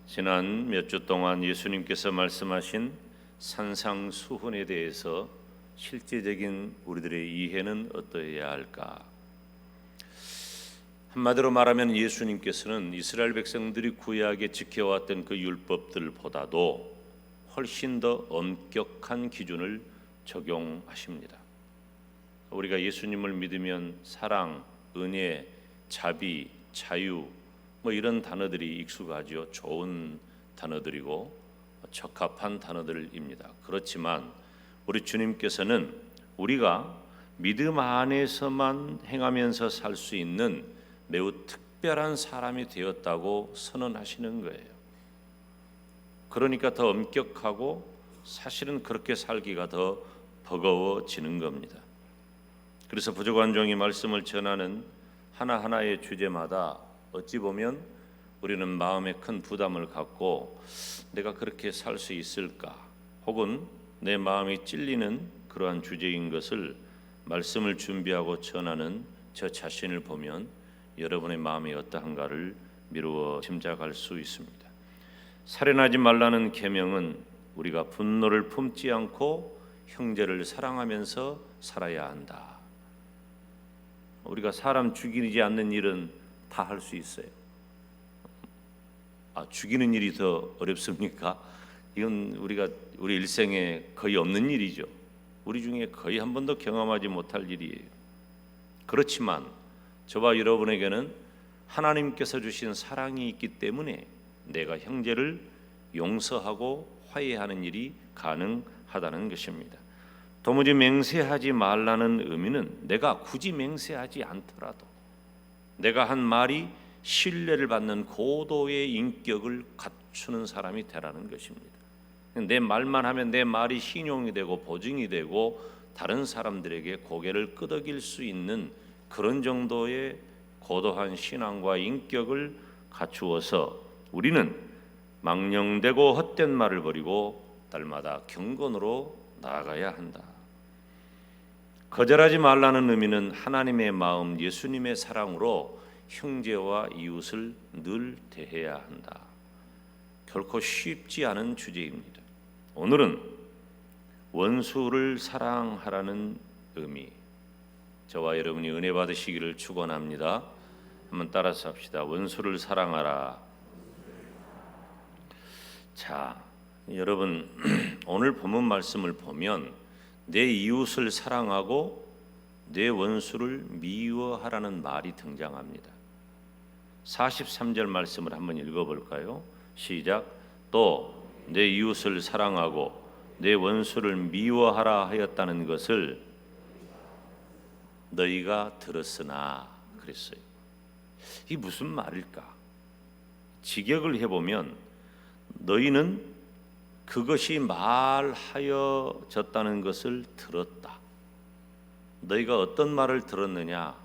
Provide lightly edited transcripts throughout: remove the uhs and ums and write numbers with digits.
지난 몇 주 동안 예수님께서 말씀하신 산상수훈에 대해서 실제적인 우리들의 이해는 어떠해야 할까? 한마디로 말하면 예수님께서는 이스라엘 백성들이 구약에 지켜왔던 그 율법들보다도 훨씬 더 엄격한 기준을 적용하십니다. 우리가 예수님을 믿으면 사랑, 은혜, 자비, 자유 이런 단어들이 익숙하죠. 좋은 단어들이고 적합한 단어들입니다. 그렇지만 우리 주님께서는 우리가 믿음 안에서만 행하면서 살 수 있는 매우 특별한 사람이 되었다고 선언하시는 거예요. 그러니까 더 엄격하고 사실은 그렇게 살기가 더 버거워지는 겁니다. 그래서 부족한 종이 말씀을 전하는 하나하나의 주제마다 어찌 보면 우리는 마음에 큰 부담을 갖고 내가 그렇게 살 수 있을까? 혹은 내 마음이 찔리는 그러한 주제인 것을 말씀을 준비하고 전하는 저 자신을 보면 여러분의 마음이 어떠한가를 미루어 짐작할 수 있습니다. 살인하지 말라는 계명은 우리가 분노를 품지 않고 형제를 사랑하면서 살아야 한다. 우리가 사람 죽이지 않는 일은 다 할 수 있어요. 죽이는 일이 더 어렵습니까? 이건 우리 일생에 거의 없는 일이죠. 우리 중에 거의 한 번도 경험하지 못할 일이에요. 그렇지만 저와 여러분에게는 하나님께서 주신 사랑이 있기 때문에 내가 형제를 용서하고 화해하는 일이 가능하다는 것입니다. 도무지 맹세하지 말라는 의미는 내가 굳이 맹세하지 않더라도 내가 한 말이 신뢰를 받는 고도의 인격을 갖추는 사람이 되라는 것입니다. 내 말만 하면 내 말이 신용이 되고 보증이 되고 다른 사람들에게 고개를 끄덕일 수 있는 그런 정도의 고도한 신앙과 인격을 갖추어서 우리는 망령되고 헛된 말을 버리고 날마다 경건으로 나아가야 한다. 거절하지 말라는 의미는 하나님의 마음, 예수님의 사랑으로 형제와 이웃을 늘 대해야 한다. 결코 쉽지 않은 주제입니다. 오늘은 원수를 사랑하라는 의미, 저와 여러분이 은혜 받으시기를 축원합니다. 한번 따라서 합시다. 원수를 사랑하라. 자, 여러분 오늘 본문 말씀을 보면 내 이웃을 사랑하고 내 원수를 미워하라는 말이 등장합니다. 43절 말씀을 한번 읽어볼까요? 시작. 또 내 이웃을 사랑하고 내 원수를 미워하라 하였다는 것을 너희가 들었으나 그랬어요. 이게 무슨 말일까? 직역을 해보면 너희는 그것이 말하여졌다는 것을 들었다. 너희가 어떤 말을 들었느냐?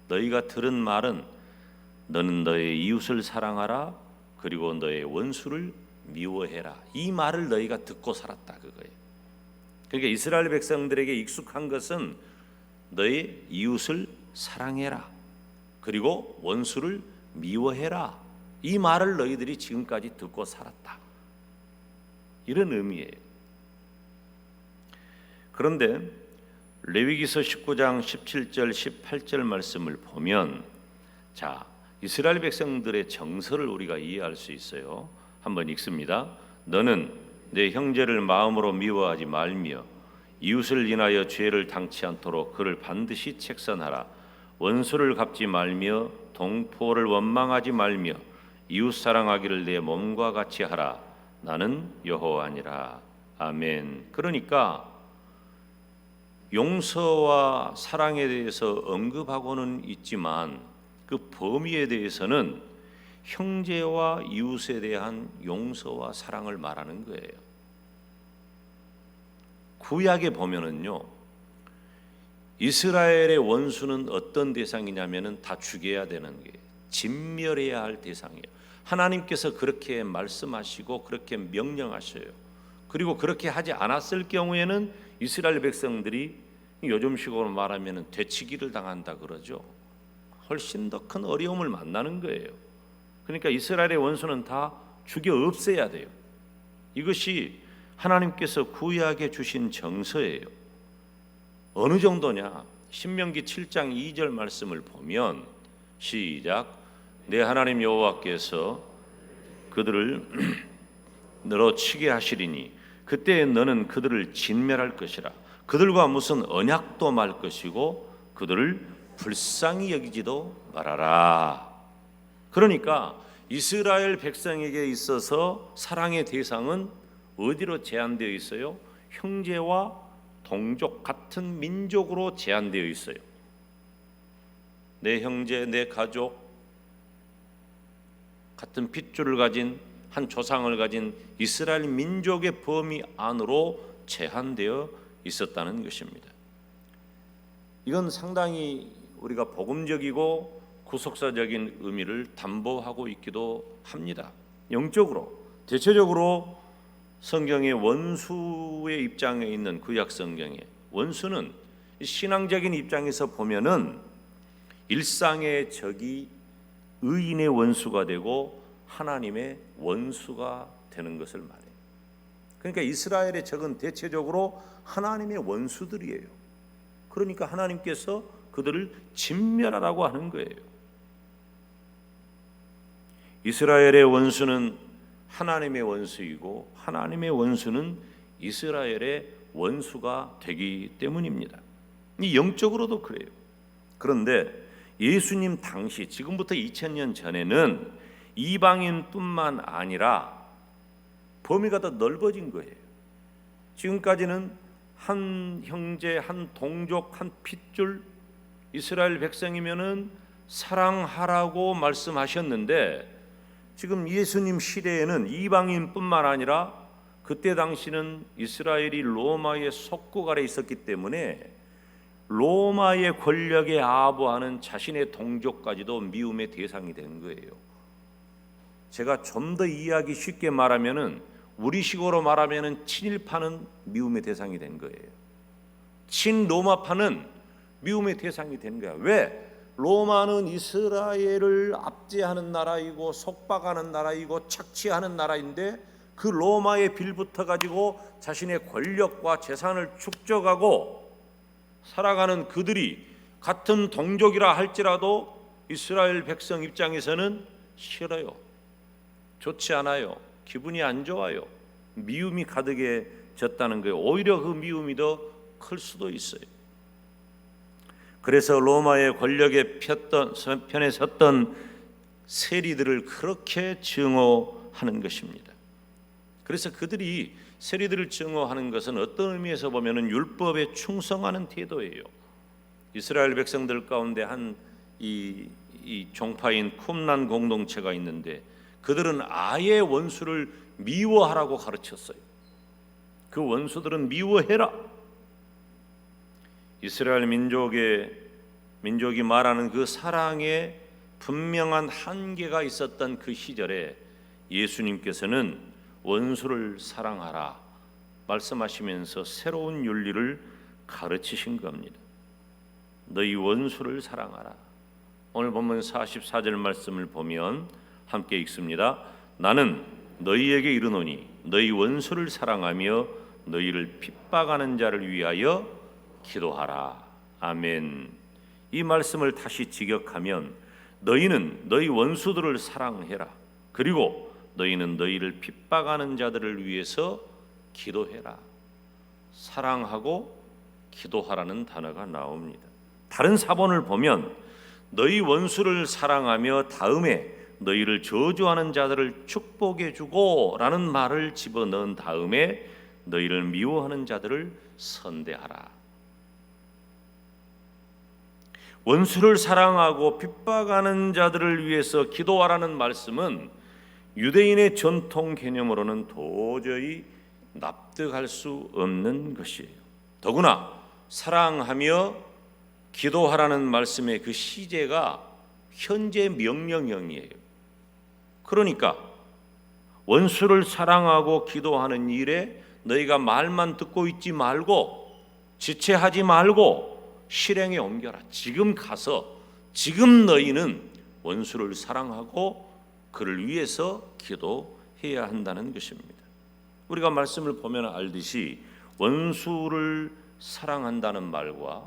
너희가 들은 말은 너는 너의 이웃을 사랑하라 그리고 너의 원수를 미워해라. 이 말을 너희가 듣고 살았다 그거예요. 그러니까 이스라엘 백성들에게 익숙한 것은 너의 이웃을 사랑해라 그리고 원수를 미워해라. 이 말을 너희들이 지금까지 듣고 살았다. 이런 의미예요. 그런데 레위기서 19장 17절 18절 말씀을 보면 자, 이스라엘 백성들의 정서를 우리가 이해할 수 있어요. 한번 읽습니다. 너는 내 형제를 마음으로 미워하지 말며 이웃을 인하여 죄를 당치 않도록 그를 반드시 책선하라. 원수를 갚지 말며 동포를 원망하지 말며 이웃 사랑하기를 내 몸과 같이 하라. 나는 여호와니라. 아멘. 그러니까 용서와 사랑에 대해서 언급하고는 있지만 그 범위에 대해서는 형제와 이웃에 대한 용서와 사랑을 말하는 거예요. 구약에 보면은요, 이스라엘의 원수는 어떤 대상이냐면은 다 죽여야 되는 게 진멸해야 할 대상이에요. 하나님께서 그렇게 말씀하시고 그렇게 명령하셔요. 그리고 그렇게 하지 않았을 경우에는 이스라엘 백성들이 요즘식으로 말하면은 되치기를 당한다 그러죠. 훨씬 더 큰 어려움을 만나는 거예요. 그러니까 이스라엘의 원수는 다 죽여 없애야 돼요. 이것이 하나님께서 구약에 주신 정서예요. 어느 정도냐? 신명기 7장 2절 말씀을 보면 시작. 내 하나님 여호와께서 그들을 너로 치게 하시리니 그때 너는 그들을 진멸할 것이라. 그들과 무슨 언약도 말 것이고 그들을 불쌍히 여기지도 말아라. 그러니까 이스라엘 백성에게 있어서 사랑의 대상은 어디로 제한되어 있어요? 형제와 동족 같은 민족으로 제한되어 있어요. 내 형제, 내 가족, 같은 핏줄을 가진 한 조상을 가진 이스라엘 민족의 범위 안으로 제한되어 있었다는 것입니다. 이건 상당히 우리가 복음적이고 구속사적인 의미를 담보하고 있기도 합니다. 영적으로, 대체적으로 성경의 원수의 입장에 있는 구약 성경에 원수는 신앙적인 입장에서 보면은 일상의 적이 의인의 원수가 되고 하나님의 원수가 되는 것을 말해요. 그러니까 이스라엘의 적은 대체적으로 하나님의 원수들이에요. 그러니까 하나님께서 그들을 진멸하라고 하는 거예요. 이스라엘의 원수는 하나님의 원수이고 하나님의 원수는 이스라엘의 원수가 되기 때문입니다. 이 영적으로도 그래요. 그런데 예수님 당시, 지금부터 2000년 전에는 이방인뿐만 아니라 범위가 더 넓어진 거예요. 지금까지는 한 형제, 한 동족, 한 핏줄 이스라엘 백성이면은 사랑하라고 말씀하셨는데 지금 예수님 시대에는 이방인뿐만 아니라 그때 당시는 이스라엘이 로마의 속국 아래 있었기 때문에 로마의 권력에 아부하는 자신의 동족까지도 미움의 대상이 된 거예요. 제가 좀 더 이해하기 쉽게 말하면은 우리식으로 말하면은 친일파는 미움의 대상이 된 거예요. 친로마파는 미움의 대상이 된 거야. 왜? 로마는 이스라엘을 압제하는 나라이고 속박하는 나라이고 착취하는 나라인데 그 로마에 빌붙어 가지고 자신의 권력과 재산을 축적하고 살아가는 그들이 같은 동족이라 할지라도 이스라엘 백성 입장에서는 싫어요. 좋지 않아요. 기분이 안 좋아요. 미움이 가득해졌다는 거예요. 오히려 그 미움이 더 클 수도 있어요. 그래서 로마의 권력에 편에 섰던 세리들을 그렇게 증오하는 것입니다. 그래서 그들이 세리들을 증오하는 것은 어떤 의미에서 보면은 율법에 충성하는 태도예요. 이스라엘 백성들 가운데 이 종파인 쿰란 공동체가 있는데 그들은 아예 원수를 미워하라고 가르쳤어요. 그 원수들은 미워해라. 이스라엘 민족이 말하는 그 사랑에 분명한 한계가 있었던 그 시절에 예수님께서는 원수를 사랑하라 말씀하시면서 새로운 윤리를 가르치신 겁니다. 너희 원수를 사랑하라. 오늘 본문 44절 말씀을 보면 함께 읽습니다. 나는 너희에게 이르노니 너희 원수를 사랑하며 너희를 핍박하는 자를 위하여 기도하라. 아멘. 이 말씀을 다시 직역하면 너희는 너희 원수들을 사랑해라. 그리고 너희는 너희를 핍박하는 자들을 위해서 기도해라. 사랑하고 기도하라는 단어가 나옵니다. 다른 사본을 보면 너희 원수를 사랑하며 다음에 너희를 저주하는 자들을 축복해 주고 라는 말을 집어넣은 다음에 너희를 미워하는 자들을 선대하라. 원수를 사랑하고 핍박하는 자들을 위해서 기도하라는 말씀은 유대인의 전통 개념으로는 도저히 납득할 수 없는 것이에요. 더구나 사랑하며 기도하라는 말씀의 그 시제가 현재 명령형이에요. 그러니까 원수를 사랑하고 기도하는 일에 너희가 말만 듣고 있지 말고 지체하지 말고 실행에 옮겨라. 지금 가서 지금 너희는 원수를 사랑하고 그를 위해서 기도해라. 해야 한다는 것입니다. 우리가 말씀을 보면 알듯이 원수를 사랑한다는 말과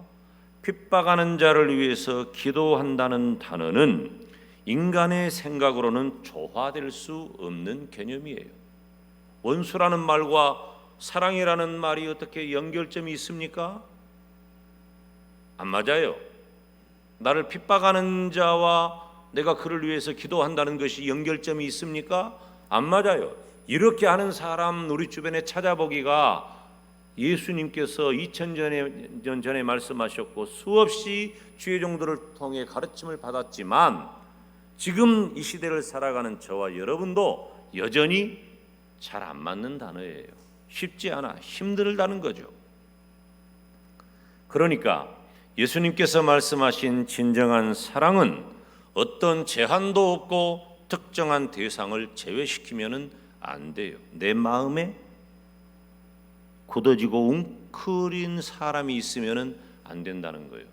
핍박하는 자를 위해서 기도한다는 단어는 인간의 생각으로는 조화될 수 없는 개념이에요. 원수라는 말과 사랑이라는 말이 어떻게 연결점이 있습니까? 안 맞아요. 나를 핍박하는 자와 내가 그를 위해서 기도한다는 것이 연결점이 있습니까? 안 맞아요. 이렇게 하는 사람 우리 주변에 찾아보기가 예수님께서 2000년 전에 말씀하셨고 수없이 주의 종들을 통해 가르침을 받았지만 지금 이 시대를 살아가는 저와 여러분도 여전히 잘 안 맞는 단어예요. 쉽지 않아, 힘들다는 거죠. 그러니까 예수님께서 말씀하신 진정한 사랑은 어떤 제한도 없고 특정한 대상을 제외시키면 안 돼요. 내 마음에 굳어지고 웅크린 사람이 있으면 안 된다는 거예요.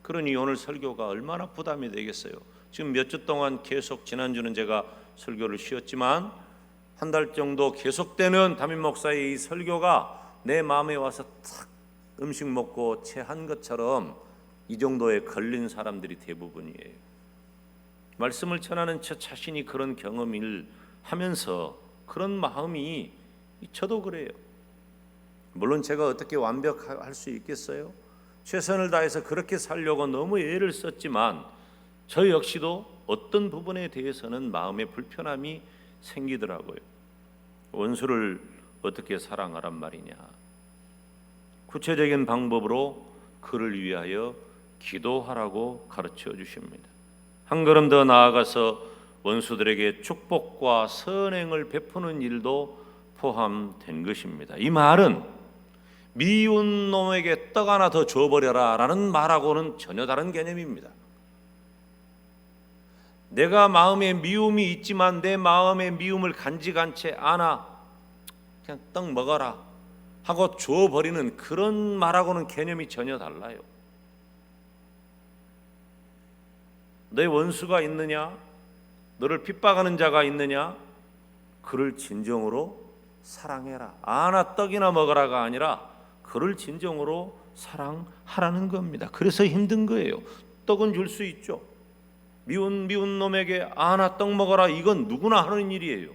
그러니 오늘 설교가 얼마나 부담이 되겠어요. 지금 몇 주 동안 계속, 지난주는 제가 설교를 쉬었지만 한 달 정도 계속되는 담임 목사의 이 설교가 내 마음에 와서 탁 음식 먹고 체한 것처럼 이 정도에 걸린 사람들이 대부분이에요. 말씀을 전하는 저 자신이 그런 경험을 하면서 그런 마음이, 저도 그래요. 물론 제가 어떻게 완벽할 수 있겠어요? 최선을 다해서 그렇게 살려고 너무 애를 썼지만 저 역시도 어떤 부분에 대해서는 마음의 불편함이 생기더라고요. 원수를 어떻게 사랑하란 말이냐? 구체적인 방법으로 그를 위하여 기도하라고 가르쳐 주십니다. 한 걸음 더 나아가서 원수들에게 축복과 선행을 베푸는 일도 포함된 것입니다. 이 말은 미운 놈에게 떡 하나 더 줘버려라 라는 말하고는 전혀 다른 개념입니다. 내가 마음에 미움이 있지만 내 마음의 미움을 간직한채 않아, 그냥 떡 먹어라 하고 줘버리는 그런 말하고는 개념이 전혀 달라요. 내 원수가 있느냐? 너를 핍박하는 자가 있느냐? 그를 진정으로 사랑해라. 아나 떡이나 먹어라가 아니라 그를 진정으로 사랑하라는 겁니다. 그래서 힘든 거예요. 떡은 줄 수 있죠. 미운 놈에게 아나 떡 먹어라, 이건 누구나 하는 일이에요.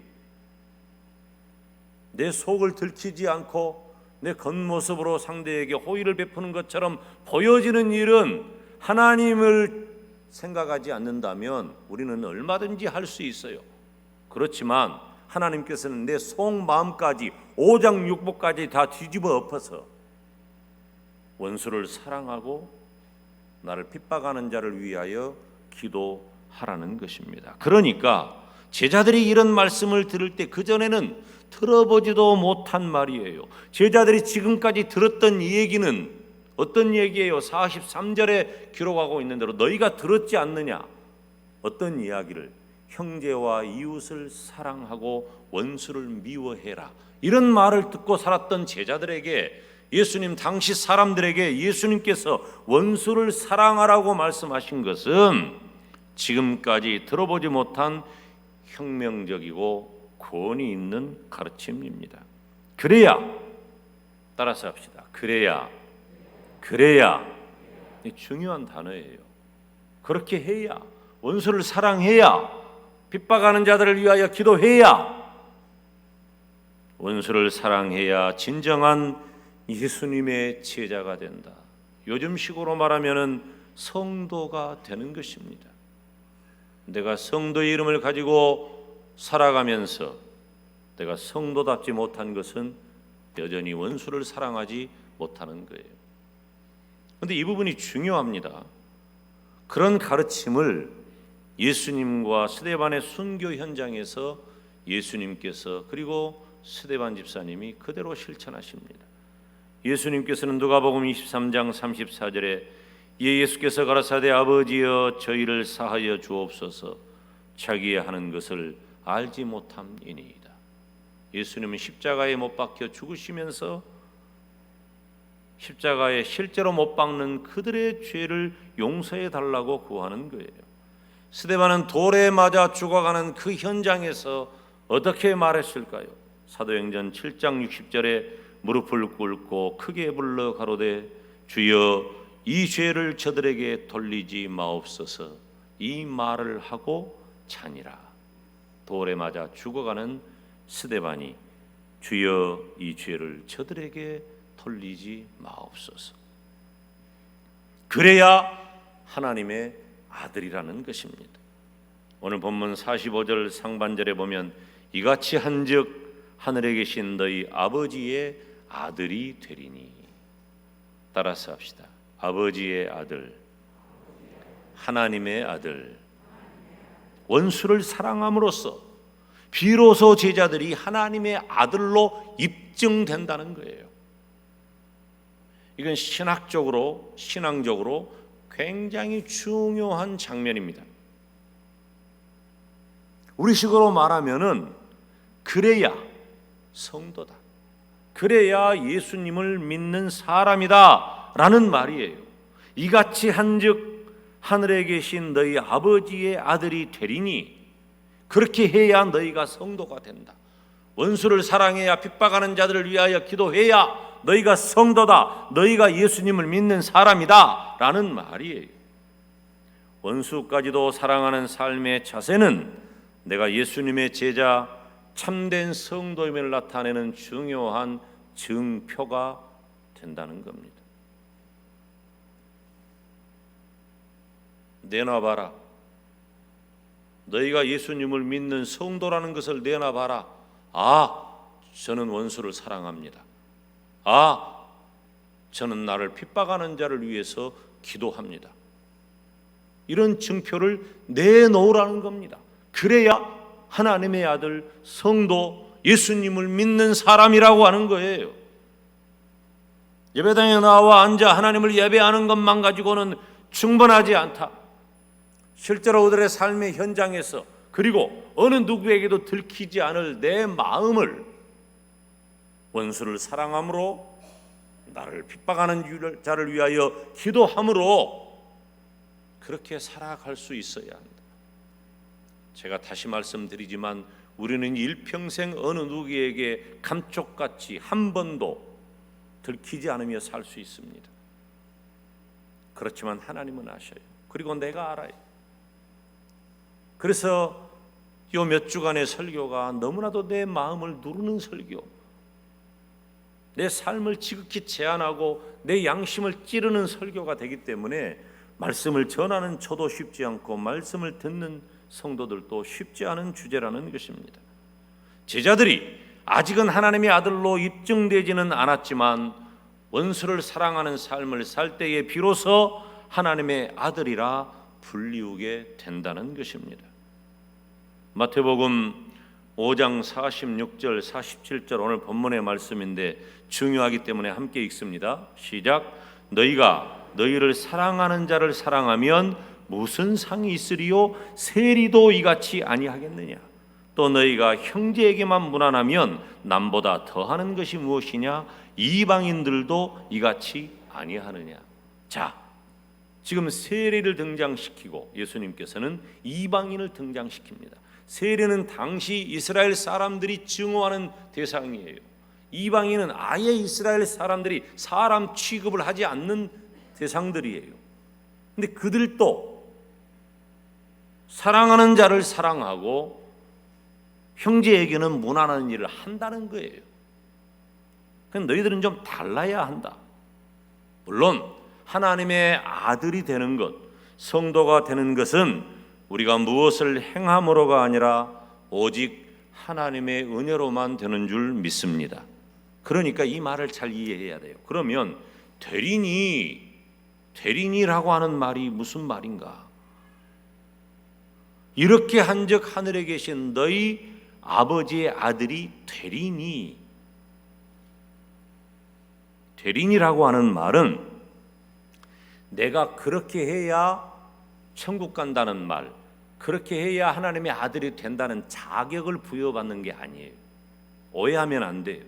내 속을 들키지 않고 내 겉모습으로 상대에게 호의를 베푸는 것처럼 보여지는 일은 하나님을 생각하지 않는다면 우리는 얼마든지 할 수 있어요. 그렇지만 하나님께서는 내 속마음까지, 오장육부까지 다 뒤집어 엎어서 원수를 사랑하고 나를 핍박하는 자를 위하여 기도하라는 것입니다. 그러니까 제자들이 이런 말씀을 들을 때 그전에는 들어보지도 못한 말이에요. 제자들이 지금까지 들었던 이 얘기는 어떤 얘기예요? 43절에 기록하고 있는 대로 너희가 들었지 않느냐? 어떤 이야기를? 형제와 이웃을 사랑하고 원수를 미워해라. 이런 말을 듣고 살았던 제자들에게, 예수님 당시 사람들에게 예수님께서 원수를 사랑하라고 말씀하신 것은 지금까지 들어보지 못한 혁명적이고 권위 있는 가르침입니다. 그래야, 따라서 합시다. 그래야 중요한 단어예요. 그렇게 해야, 원수를 사랑해야, 핍박하는 자들을 위하여 기도해야, 원수를 사랑해야 진정한 예수님의 제자가 된다. 요즘식으로 말하면 성도가 되는 것입니다. 내가 성도의 이름을 가지고 살아가면서 내가 성도답지 못한 것은 여전히 원수를 사랑하지 못하는 거예요. 그런데 이 부분이 중요합니다. 그런 가르침을 예수님과 스데반의 순교 현장에서 예수님께서, 그리고 스데반 집사님이 그대로 실천하십니다. 예수님께서는 누가복음 23장 34절에 예수께서 가라사대 아버지여 저희를 사하여 주옵소서 자기의 하는 것을 알지 못함이니이다. 예수님은 십자가에 못 박혀 죽으시면서 십자가에 실제로 못 박는 그들의 죄를 용서해 달라고 구하는 거예요. 스데반은 돌에 맞아 죽어가는 그 현장에서 어떻게 말했을까요? 사도행전 7장 60절에 무릎을 꿇고 크게 불러 가로되 주여 이 죄를 저들에게 돌리지 마옵소서. 이 말을 하고 자니라. 돌에 맞아 죽어가는 스데반이 주여 이 죄를 저들에게 돌리지 마옵소서. 그래야 하나님의 아들이라는 것입니다. 오늘 본문 45절 상반절에 보면 이같이 한즉 하늘에 계신 너희 아버지의 아들이 되리니. 따라서 합시다. 아버지의 아들, 하나님의 아들. 원수를 사랑함으로써 비로소 제자들이 하나님의 아들로 입증된다는 거예요. 이건 신학적으로, 신앙적으로 굉장히 중요한 장면입니다. 우리식으로 말하면은 그래야 성도다, 그래야 예수님을 믿는 사람이다 라는 말이에요. 이같이 한즉 하늘에 계신 너희 아버지의 아들이 되리니, 그렇게 해야 너희가 성도가 된다. 원수를 사랑해야, 핍박하는 자들을 위하여 기도해야 너희가 성도다, 너희가 예수님을 믿는 사람이다 라는 말이에요. 원수까지도 사랑하는 삶의 자세는 내가 예수님의 제자, 참된 성도임을 나타내는 중요한 증표가 된다는 겁니다. 내놔봐라. 너희가 예수님을 믿는 성도라는 것을 내놔봐라. 아, 저는 원수를 사랑합니다. 아, 저는 나를 핍박하는 자를 위해서 기도합니다. 이런 증표를 내놓으라는 겁니다. 그래야 하나님의 아들, 성도, 예수님을 믿는 사람이라고 하는 거예요. 예배당에 나와 앉아 하나님을 예배하는 것만 가지고는 충분하지 않다. 실제로 그들의 삶의 현장에서, 그리고 어느 누구에게도 들키지 않을 내 마음을 원수를 사랑함으로, 나를 핍박하는 자를 위하여 기도함으로 그렇게 살아갈 수 있어야 한다. 제가 다시 말씀드리지만 우리는 일평생 어느 누구에게 감쪽같이 한 번도 들키지 않으며 살 수 있습니다. 그렇지만 하나님은 아셔요. 그리고 내가 알아요. 그래서 요 몇 주간의 설교가 너무나도 내 마음을 누르는 설교, 내 삶을 지극히 제한하고 내 양심을 찌르는 설교가 되기 때문에 말씀을 전하는 저도 쉽지 않고 말씀을 듣는 성도들도 쉽지 않은 주제라는 것입니다. 제자들이 아직은 하나님의 아들로 입증되지는 않았지만 원수를 사랑하는 삶을 살 때에 비로소 하나님의 아들이라 불리우게 된다는 것입니다. 마태복음 5장 46절 47절 오늘 본문의 말씀인데 중요하기 때문에 함께 읽습니다. 시작. 너희가 너희를 사랑하는 자를 사랑하면 무슨 상이 있으리요? 세리도 이같이 아니하겠느냐? 또 너희가 형제에게만 무난하면 남보다 더하는 것이 무엇이냐? 이방인들도 이같이 아니하느냐? 자, 지금 세리를 등장시키고 예수님께서는 이방인을 등장시킵니다. 세리는 당시 이스라엘 사람들이 증오하는 대상이에요. 이방인은 아예 이스라엘 사람들이 사람 취급을 하지 않는 대상들이에요. 근데 그들도 사랑하는 자를 사랑하고 형제에게는 무난한 일을 한다는 거예요. 그럼 너희들은 좀 달라야 한다. 물론 하나님의 아들이 되는 것, 성도가 되는 것은 우리가 무엇을 행함으로가 아니라 오직 하나님의 은혜로만 되는 줄 믿습니다. 그러니까 이 말을 잘 이해해야 돼요. 그러면 되리니라고 하는 말이 무슨 말인가? 이렇게 한즉 하늘에 계신 너희 아버지의 아들이 되리니라고 하는 말은 내가 그렇게 해야 천국 간다는 말, 그렇게 해야 하나님의 아들이 된다는 자격을 부여받는 게 아니에요. 오해하면 안 돼요.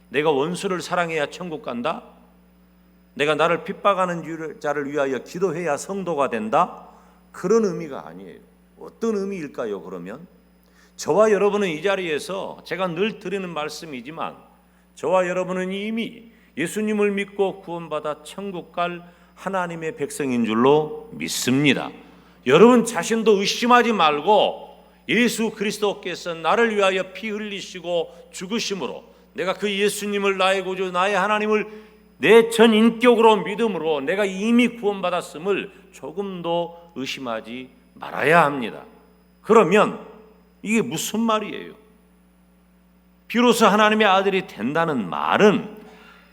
내가 원수를 사랑해야 천국 간다? 내가 나를 핍박하는 자를 위하여 기도해야 성도가 된다? 그런 의미가 아니에요. 어떤 의미일까요? 그러면 저와 여러분은 이 자리에서 제가 늘 드리는 말씀이지만 저와 여러분은 이미 예수님을 믿고 구원받아 천국 갈 하나님의 백성인 줄로 믿습니다. 여러분 자신도 의심하지 말고 예수 그리스도께서 나를 위하여 피 흘리시고 죽으심으로 내가 그 예수님을 나의 구주 나의 하나님을 내 전 인격으로 믿음으로 내가 이미 구원받았음을 조금도 의심하지 말아야 합니다. 그러면 이게 무슨 말이에요? 비로소 하나님의 아들이 된다는 말은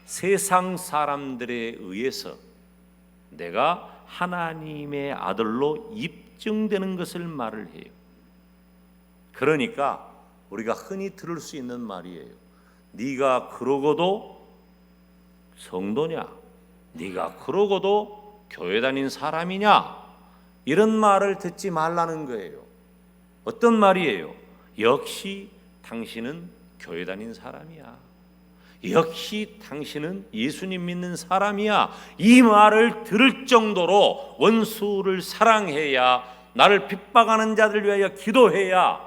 세상 사람들에 의해서 내가 하나님의 아들로 입증되는 것을 말을 해요. 그러니까 우리가 흔히 들을 수 있는 말이에요. 네가 그러고도 성도냐? 네가 그러고도 교회 다닌 사람이냐? 이런 말을 듣지 말라는 거예요. 어떤 말이에요? 역시 당신은 교회 다닌 사람이야. 역시 당신은 예수님 믿는 사람이야. 이 말을 들을 정도로 원수를 사랑해야, 나를 핍박하는 자들 위하여 기도해야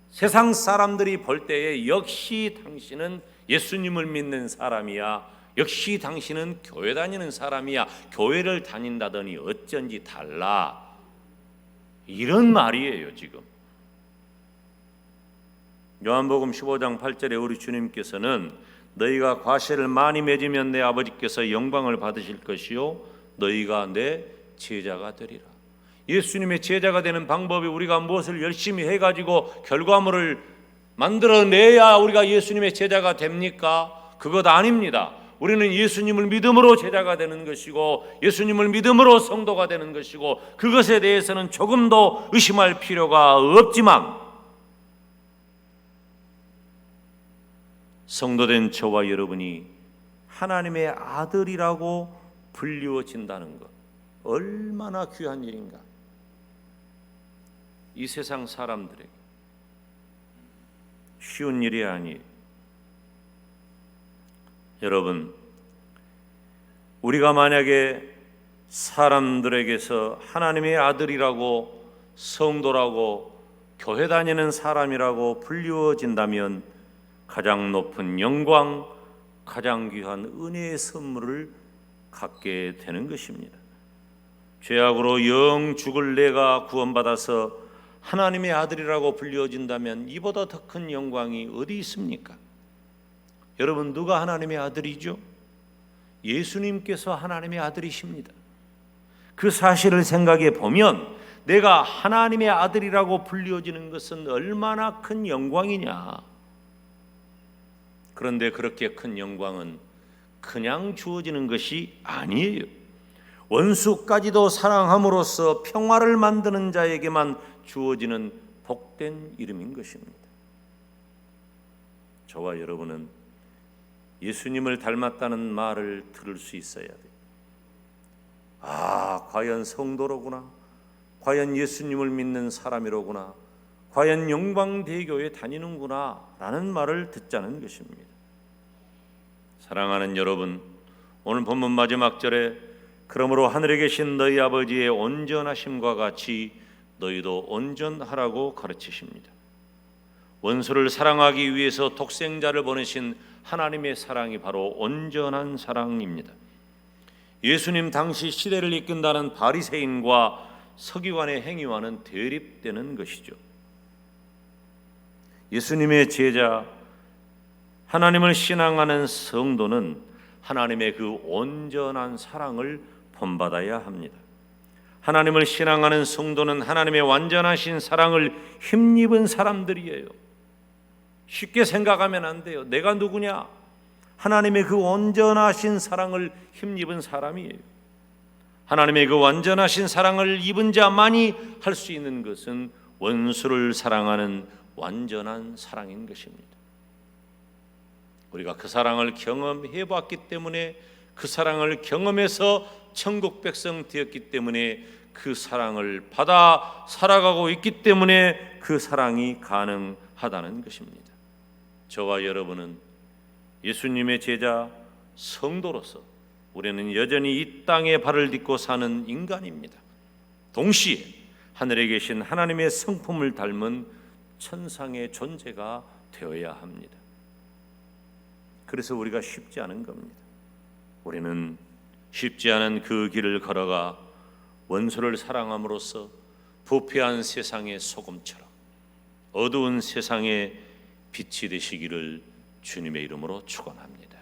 세상 사람들이 볼 때에 역시 당신은 예수님을 믿는 사람이야. 역시 당신은 교회 다니는 사람이야. 교회를 다닌다더니 어쩐지 달라. 이런 말이에요 지금. 요한복음 15장 8절에 우리 주님께서는 너희가 과실을 많이 맺으면 내 아버지께서 영광을 받으실 것이요 너희가 내 제자가 되리라. 예수님의 제자가 되는 방법이 우리가 무엇을 열심히 해가지고 결과물을 만들어내야 우리가 예수님의 제자가 됩니까? 그것 아닙니다. 우리는 예수님을 믿음으로 제자가 되는 것이고 예수님을 믿음으로 성도가 되는 것이고 그것에 대해서는 조금도 의심할 필요가 없지만 성도된 저와 여러분이 하나님의 아들이라고 불리워진다는 것 얼마나 귀한 일인가. 이 세상 사람들에게 쉬운 일이 아니에요. 여러분, 우리가 만약에 사람들에게서 하나님의 아들이라고 성도라고 교회 다니는 사람이라고 불리워진다면 가장 높은 영광, 가장 귀한 은혜의 선물을 갖게 되는 것입니다. 죄악으로 영 죽을 내가 구원받아서 하나님의 아들이라고 불려진다면 이보다 더 큰 영광이 어디 있습니까? 여러분, 누가 하나님의 아들이죠? 예수님께서 하나님의 아들이십니다. 그 사실을 생각해 보면 내가 하나님의 아들이라고 불려지는 것은 얼마나 큰 영광이냐. 그런데 그렇게 큰 영광은 그냥 주어지는 것이 아니에요. 원수까지도 사랑함으로써 평화를 만드는 자에게만 주어지는 복된 이름인 것입니다. 저와 여러분은 예수님을 닮았다는 말을 들을 수 있어야 돼요. 아, 과연 성도로구나. 과연 예수님을 믿는 사람이로구나. 과연 영광대교에 다니는구나 라는 말을 듣자는 것입니다. 사랑하는 여러분, 오늘 본문 마지막 절에 그러므로 하늘에 계신 너희 아버지의 온전하심과 같이 너희도 온전하라고 가르치십니다. 원수를 사랑하기 위해서 독생자를 보내신 하나님의 사랑이 바로 온전한 사랑입니다. 예수님 당시 시대를 이끈다는 바리새인과 서기관의 행위와는 대립되는 것이죠. 예수님의 제자, 하나님을 신앙하는 성도는 하나님의 그 온전한 사랑을 본받아야 합니다. 하나님을 신앙하는 성도는 하나님의 완전하신 사랑을 힘입은 사람들이에요. 쉽게 생각하면 안 돼요. 내가 누구냐? 하나님의 그 온전하신 사랑을 힘입은 사람이에요. 하나님의 그 완전하신 사랑을 입은 자만이 할 수 있는 것은 원수를 사랑하는 완전한 사랑인 것입니다. 우리가 그 사랑을 경험해 봤기 때문에, 그 사랑을 경험해서 천국 백성 되었기 때문에, 그 사랑을 받아 살아가고 있기 때문에 그 사랑이 가능하다는 것입니다. 저와 여러분은 예수님의 제자 성도로서 우리는 여전히 이 땅에 발을 딛고 사는 인간입니다. 동시에 하늘에 계신 하나님의 성품을 닮은 천상의 존재가 되어야 합니다. 그래서 우리가 쉽지 않은 겁니다. 우리는 쉽지 않은 그 길을 걸어가 원수를 사랑함으로써 부패한 세상의 소금처럼 어두운 세상의 빛이 되시기를 주님의 이름으로 축원합니다.